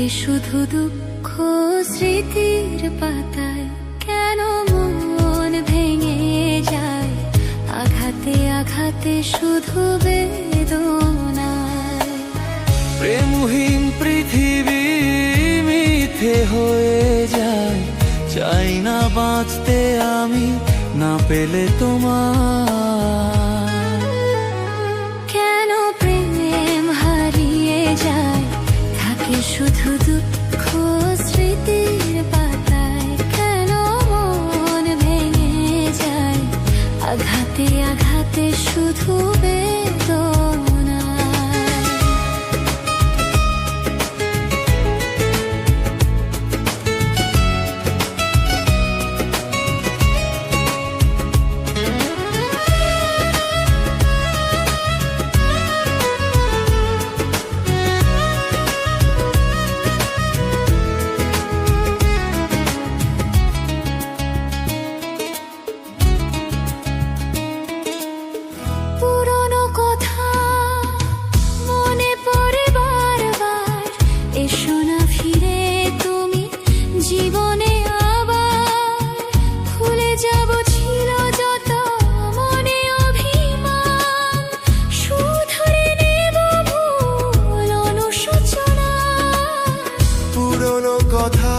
থাকে শুধু দুঃখ স্মৃতির পাতায়। কেন মন ভেঙে যায় আঘাতে আঘাতে শুধু বেদনায়। প্রেমহীন পৃথিবী মিথ্যে হয়ে যায়, চাই না বাঁচতে আমি না পেলে তোমার। কেন প্রেম হারিয়ে যায় থাকে শুধু দুঃখ স্মৃতির পাতায়। কেন মন ভেঙে যায় আঘাতে আঘাতে শুধু বেদনায়। পুরনো কথা মনে পড়ে বারবার, এসো না ফিরে তুমি জীবনে আবার। ভুলে যাব ছিল যত মনে অভিমান, শুধরে নেব ভুল অনুশোচনা। পুরনো কথা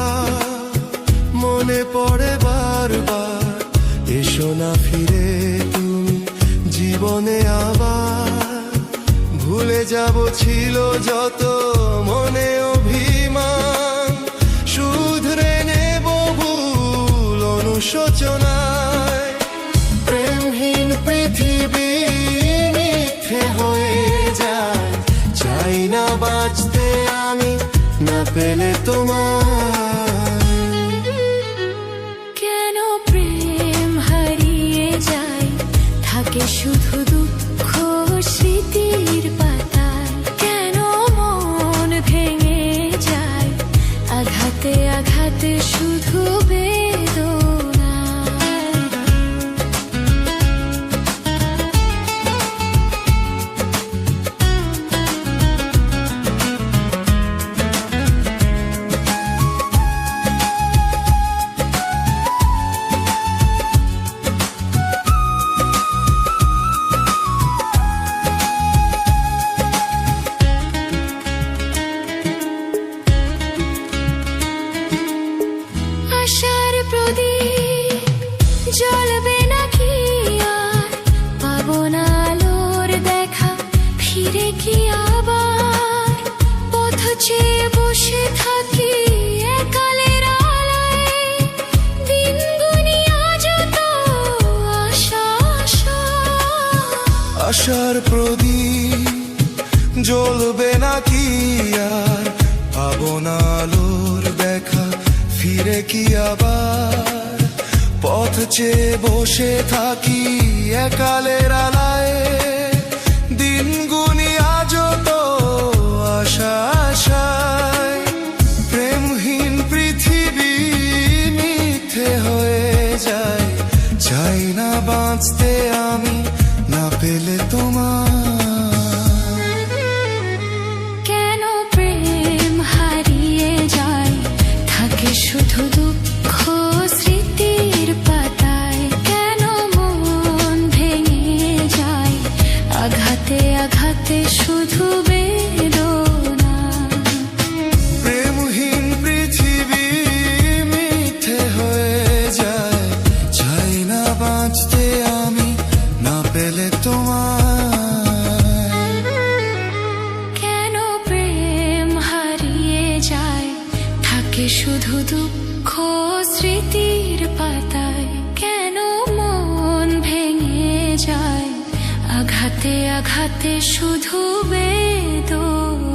মনে পড়ে বারবার, এসো না ফিরে তুমি জীবনে আবার। ভুলে যাব ছিল যত মনে অভিমান, শুধরে নেব ভুল অনুশোচনায়। প্রেমহীন পৃথিবী মিথ্যে হয়ে যায়, চাই না বাঁচতে আমি না পেলে তোমার। কেন প্রেম হারিয়ে যায় থাকে শুধু দুঃখ স্মৃতির পাতায়। কেন মন ভেঙে যায় আঘাতে আঘাতে শুধু বেদনায়। আশার প্রদীপ জ্বলবে নাকি আর, পাবো না আলোর দেখা ফিরে কি আবার। পথ চেয়ে বসে থাকি একালের আলোয়, দিন গুনি আজ তো আশা আশা। আশার প্রদীপ জ্বলবে নাকি আর, পাবো না আলোর দেখা ফিরে কি আবার। পথ চেয়ে বসে থাকি একালের আলায়, দিন গুনি আজ তো আশা আশায়। প্রেমহীন পৃথিবী মিথ্যে হয়ে যায়, চাই না বাঁচতে আমি না পেলে তোমার। কেন প্রেম হারিয়ে যায় থাকে শুধু দুঃখ স্মৃতির পাতায়। কেন মন ভেঙে যায় আঘাতে আঘাতে শুধু বেদনা। প্রেমহীন পৃথিবী মিথ্যে হয়ে যায়, চাই না বাঁচতে আমি না পেলে তোমার। কেন প্রেম হারিয়ে যায় থাকে শুধু দুঃখ স্মৃতির পাতায়। কেন মন ভেঙে যায় আঘাতে আঘাতে শুধু বেদনা।